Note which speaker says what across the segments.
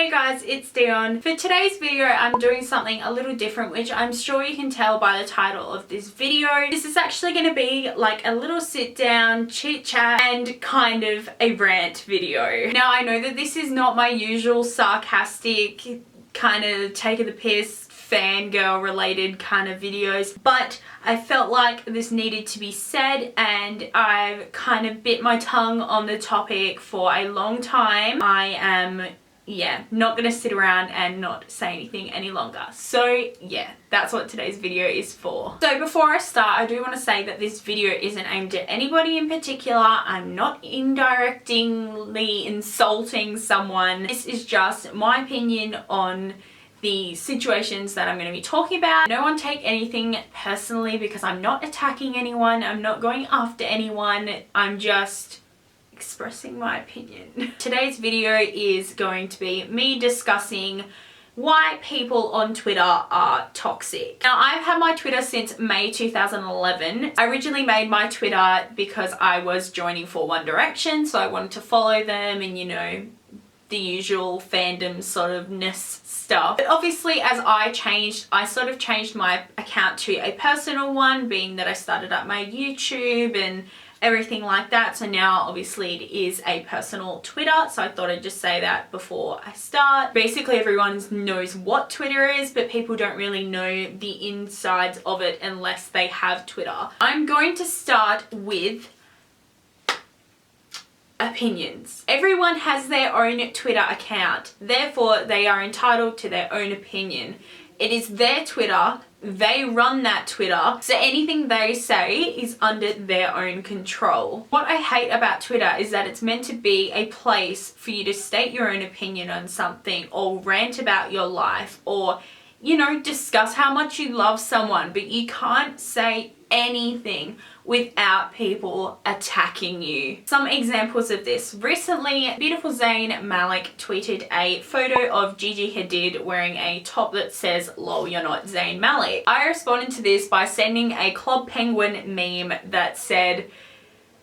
Speaker 1: Hey guys, it's Dione. For today's video, I'm doing something a little different, which I'm sure you can tell by the title of this video. This is actually going to be like a little sit down, chit chat, and kind of a rant video. Now, I know that this is not my usual sarcastic, kind of take of the piss, fangirl related kind of videos, but I felt like this needed to be said, and I've kind of bit my tongue on the topic for a long time. I am not gonna sit around and not say anything any longer. So yeah, that's what today's video is for. So before I start, I do want to say that this video isn't aimed at anybody in particular. I'm not indirectly insulting someone. This is just my opinion on the situations that I'm going to be talking about. No one take anything personally, because I'm not attacking anyone. I'm not going after anyone. I'm just expressing my opinion. Today's video is going to be me discussing why people on Twitter are toxic. Now, I've had my Twitter since May 2011. I originally made my Twitter because I was joining for One Direction, so I wanted to follow them and, you know, the usual fandom sort of-ness stuff. But obviously, as I sort of changed my account to a personal one, being that I started up my YouTube and everything like that. So now obviously it is a personal Twitter, so I thought I'd just say that before I start. Basically everyone knows what Twitter is, but people don't really know the insides of it unless they have Twitter. I'm going to start with opinions. Everyone has their own Twitter account, therefore they are entitled to their own opinion. It is their Twitter, they run that Twitter, so anything they say is under their own control. What I hate about Twitter is that it's meant to be a place for you to state your own opinion on something, or rant about your life, or, you know, discuss how much you love someone, but you can't say anything without people attacking you. Some examples of this. Recently, beautiful Zayn Malik tweeted a photo of Gigi Hadid wearing a top that says, "Lol, you're not Zayn Malik." I responded to this by sending a Club Penguin meme that said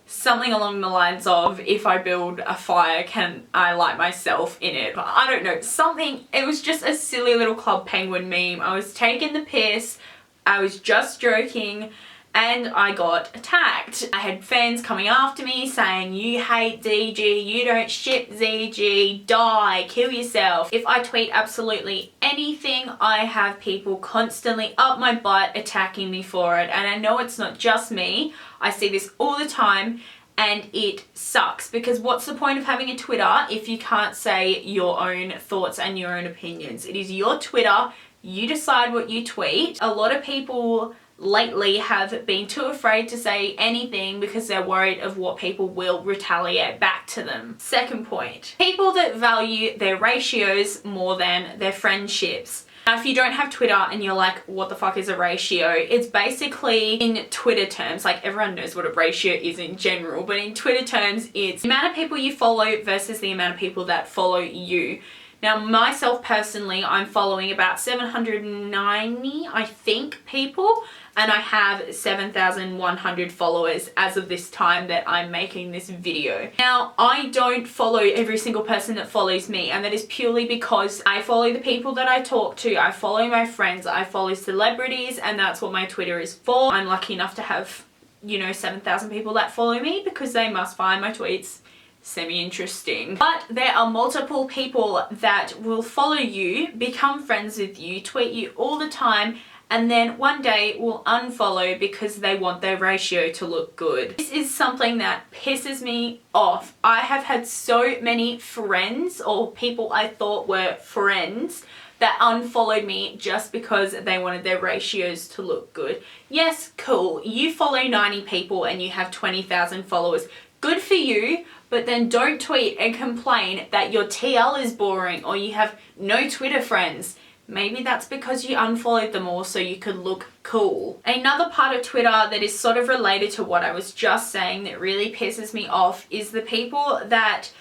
Speaker 1: something along the lines of, "If I build a fire, can I light myself in it?" I don't know, something. It was just a silly little Club Penguin meme. I was taking the piss, I was just joking, and I got attacked. I had fans coming after me saying, "You hate ZG, you don't ship ZG, die, kill yourself." If I tweet absolutely anything, I have people constantly up my butt attacking me for it. And I know it's not just me. I see this all the time, and it sucks, because what's the point of having a Twitter if you can't say your own thoughts and your own opinions? It is your Twitter. You decide what you tweet. A lot of people lately have been too afraid to say anything because they're worried of what people will retaliate back to them. Second point, people that value their ratios more than their friendships. Now, if you don't have Twitter and you're like, what the fuck is a ratio? It's basically, in Twitter terms, like everyone knows what a ratio is in general, but in Twitter terms, it's the amount of people you follow versus the amount of people that follow you. Now, myself personally, I'm following about 790, I think, people, and I have 7,100 followers as of this time that I'm making this video. Now, I don't follow every single person that follows me, and that is purely because I follow the people that I talk to, I follow my friends, I follow celebrities, and that's what my Twitter is for. I'm lucky enough to have, you know, 7,000 people that follow me, because they must find my tweets semi-interesting. But there are multiple people that will follow you, become friends with you, tweet you all the time, and then one day will unfollow because they want their ratio to look good. This is something that pisses me off. I have had so many friends, or people I thought were friends, that unfollowed me just because they wanted their ratios to look good. Yes, cool. You follow 90 people and you have 20,000 followers. Good for you, but then don't tweet and complain that your TL is boring or you have no Twitter friends. Maybe that's because you unfollowed them all so you could look cool. Another part of Twitter that is sort of related to what I was just saying that really pisses me off is the people that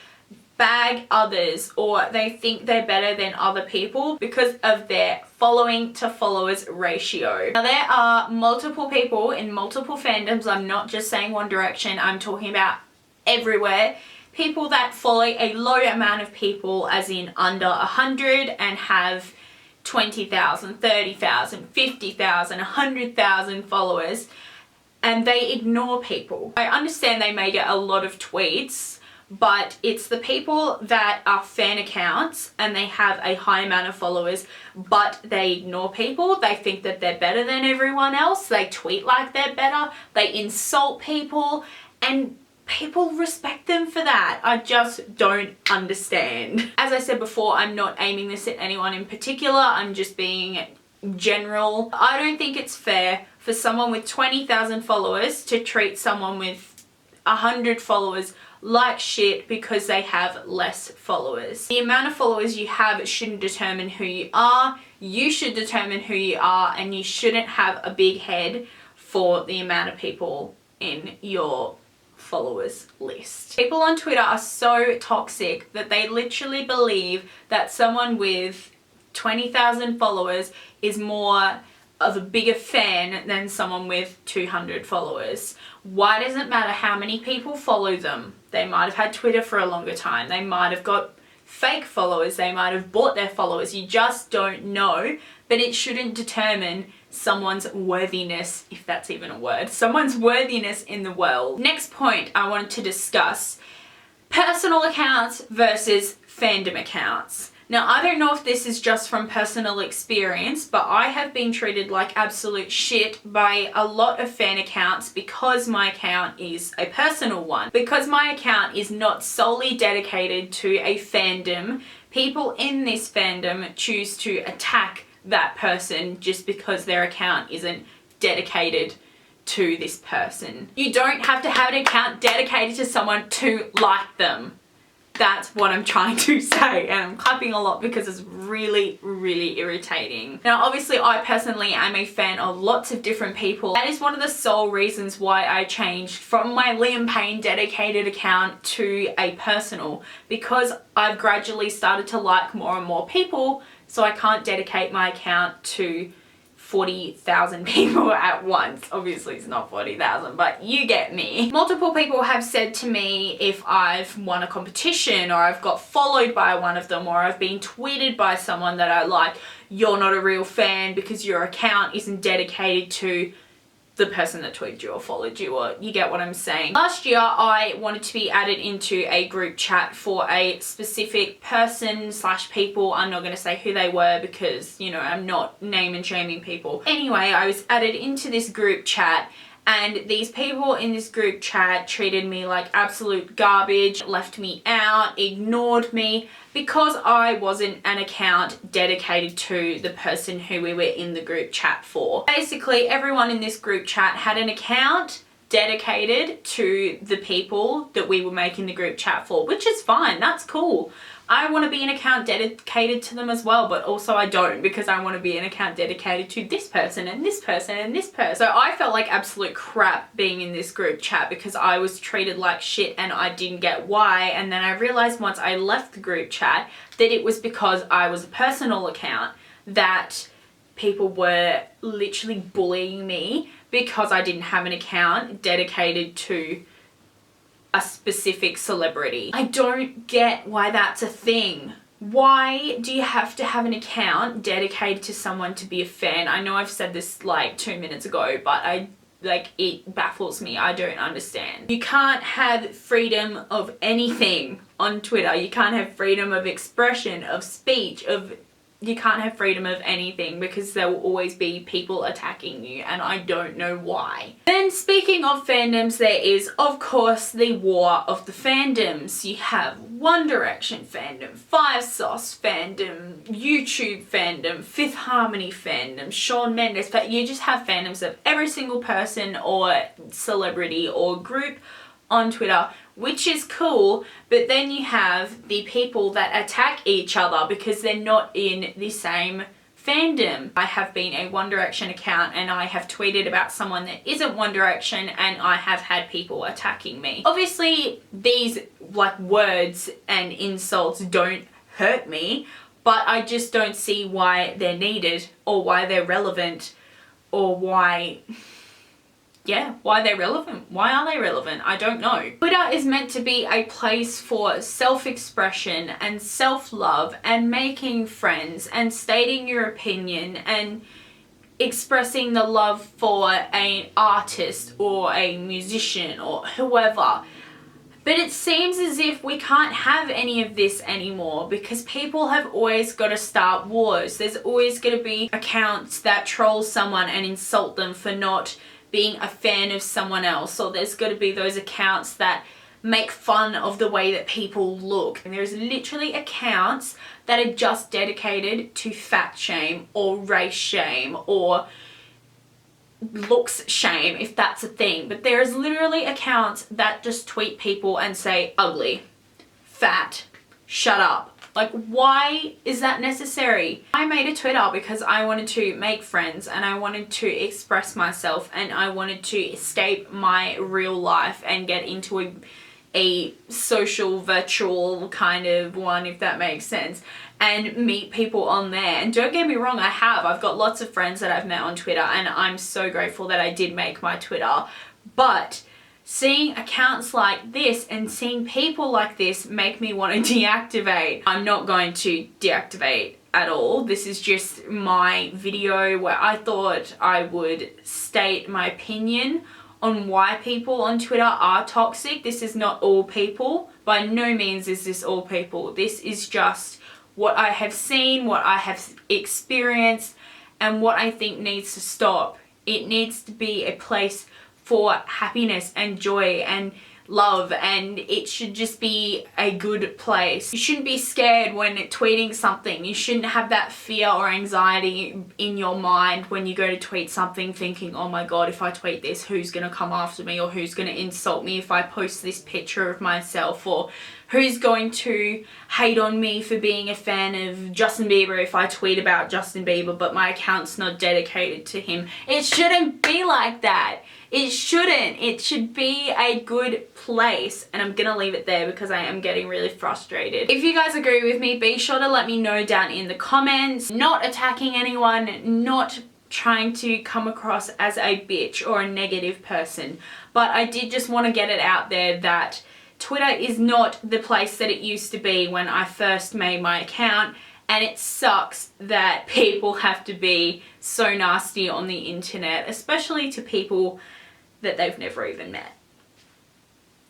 Speaker 1: bag others, or they think they're better than other people because of their following to followers ratio. Now, there are multiple people in multiple fandoms. I'm not just saying One Direction, I'm talking about everywhere. people that follow a low amount of people, as in under 100, and have 20,000, 30,000, 50,000, 100,000 followers, and they ignore people. I understand they may get a lot of tweets, but it's the people that are fan accounts and they have a high amount of followers, but they ignore people. They think that they're better than everyone else. They tweet like they're better. They insult people, and people respect them for that. I just don't understand. As I said before, I'm not aiming this at anyone in particular. I'm just being general. I don't think it's fair for someone with 20,000 followers to treat someone with 100 followers like shit because they have less followers. The amount of followers you have shouldn't determine who you are. You should determine who you are, and you shouldn't have a big head for the amount of people in your followers list. People on Twitter are so toxic that they literally believe that someone with 20,000 followers is more of a bigger fan than someone with 200 followers. Why does it matter how many people follow them? They might have had Twitter for a longer time. They might have got fake followers. They might have bought their followers. You just don't know, but it shouldn't determine someone's worthiness, if that's even a word, someone's worthiness in the world. Next point I wanted to discuss: personal accounts versus fandom accounts. Now, I don't know if this is just from personal experience, but I have been treated like absolute shit by a lot of fan accounts because my account is a personal one. Because my account is not solely dedicated to a fandom, people in this fandom choose to attack that person just because their account isn't dedicated to this person. You don't have to have an account dedicated to someone to like them. That's what I'm trying to say, and I'm clapping a lot because it's really, really irritating. Now, obviously, I personally am a fan of lots of different people. That is one of the sole reasons why I changed from my Liam Payne dedicated account to a personal, because I've gradually started to like more and more people, so I can't dedicate my account to 40,000 people at once. Obviously it's not 40,000, but you get me. Multiple people have said to me if I've won a competition, or I've got followed by one of them, or I've been tweeted by someone that I like, you're not a real fan because your account isn't dedicated to the person that tweeted you or followed you, or you get what I'm saying. Last year I wanted to be added into a group chat for a specific person slash people. I'm not going to say who they were because, you know, I'm not name and shaming people. Anyway, I was added into this group chat, and these people in this group chat treated me like absolute garbage, left me out, ignored me, because I wasn't an account dedicated to the person who we were in the group chat for. Basically, everyone in this group chat had an account dedicated to the people that we were making the group chat for, which is fine, that's cool. I want to be an account dedicated to them as well, but also I don't, because I want to be an account dedicated to this person and this person and this person. So I felt like absolute crap being in this group chat because I was treated like shit and I didn't get why. And then I realized once I left the group chat that it was because I was a personal account, that people were literally bullying me because I didn't have an account dedicated to a specific celebrity. I don't get why that's a thing. Why do you have to have an account dedicated to someone to be a fan? I know I've said this like 2 minutes ago, but it baffles me. I don't understand. You can't have freedom of anything on Twitter. You can't have freedom of expression, of speech, you can't have freedom of anything, because there will always be people attacking you, and I don't know why. Then, speaking of fandoms, there is of course the war of the fandoms. You have One Direction fandom, Five Sauce fandom, YouTube fandom, Fifth Harmony fandom, Shawn Mendes, but you just have fandoms of every single person or celebrity or group on Twitter, which is cool. But then you have the people that attack each other because they're not in the same fandom. I have been a One Direction account and I have tweeted about someone that isn't One Direction, and I have had people attacking me. Obviously these like words and insults don't hurt me, but I just don't see why they're needed or why they're relevant or why yeah, why they're relevant. Why are they relevant? I don't know. Twitter is meant to be a place for self-expression and self-love and making friends and stating your opinion and expressing the love for an artist or a musician or whoever. But it seems as if we can't have any of this anymore because people have always got to start wars. There's always going to be accounts that troll someone and insult them for not being a fan of someone else, or there's got to be those accounts that make fun of the way that people look. And there's literally accounts that are just dedicated to fat shame or race shame or looks shame, if that's a thing. But there's literally accounts that just tweet people and say ugly, fat, shut up. Like, why is that necessary? I made a Twitter because I wanted to make friends and I wanted to express myself and I wanted to escape my real life and get into a social virtual kind of one, if that makes sense, and meet people on there. And don't get me wrong, I've got lots of friends that I've met on Twitter and I'm so grateful that I did make my Twitter. But seeing accounts like this and seeing people like this make me want to deactivate. I'm not going to deactivate at all. This is just my video where I thought I would state my opinion on why people on Twitter are toxic. This is not all people. By no means is this all people. This is just what I have seen, what I have experienced, and what I think needs to stop. It needs to be a place for happiness and joy and love, and it should just be a good place. You shouldn't be scared when tweeting something. You shouldn't have that fear or anxiety in your mind when you go to tweet something thinking, oh my god, if I tweet this, who's gonna come after me, or who's gonna insult me if I post this picture of myself, or who's going to hate on me for being a fan of Justin Bieber if I tweet about Justin Bieber but my account's not dedicated to him. It shouldn't be like that. It shouldn't. It should be a good place. And I'm gonna leave it there because I am getting really frustrated. If you guys agree with me, be sure to let me know down in the comments. Not attacking anyone, not trying to come across as a bitch or a negative person. But I did just want to get it out there that Twitter is not the place that it used to be when I first made my account. And it sucks that people have to be so nasty on the internet, especially to people that they've never even met.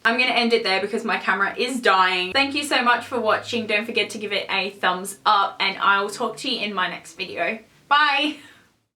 Speaker 1: I'm going to end it there because my camera is dying. Thank you so much for watching. Don't forget to give it a thumbs up and I will talk to you in my next video. Bye!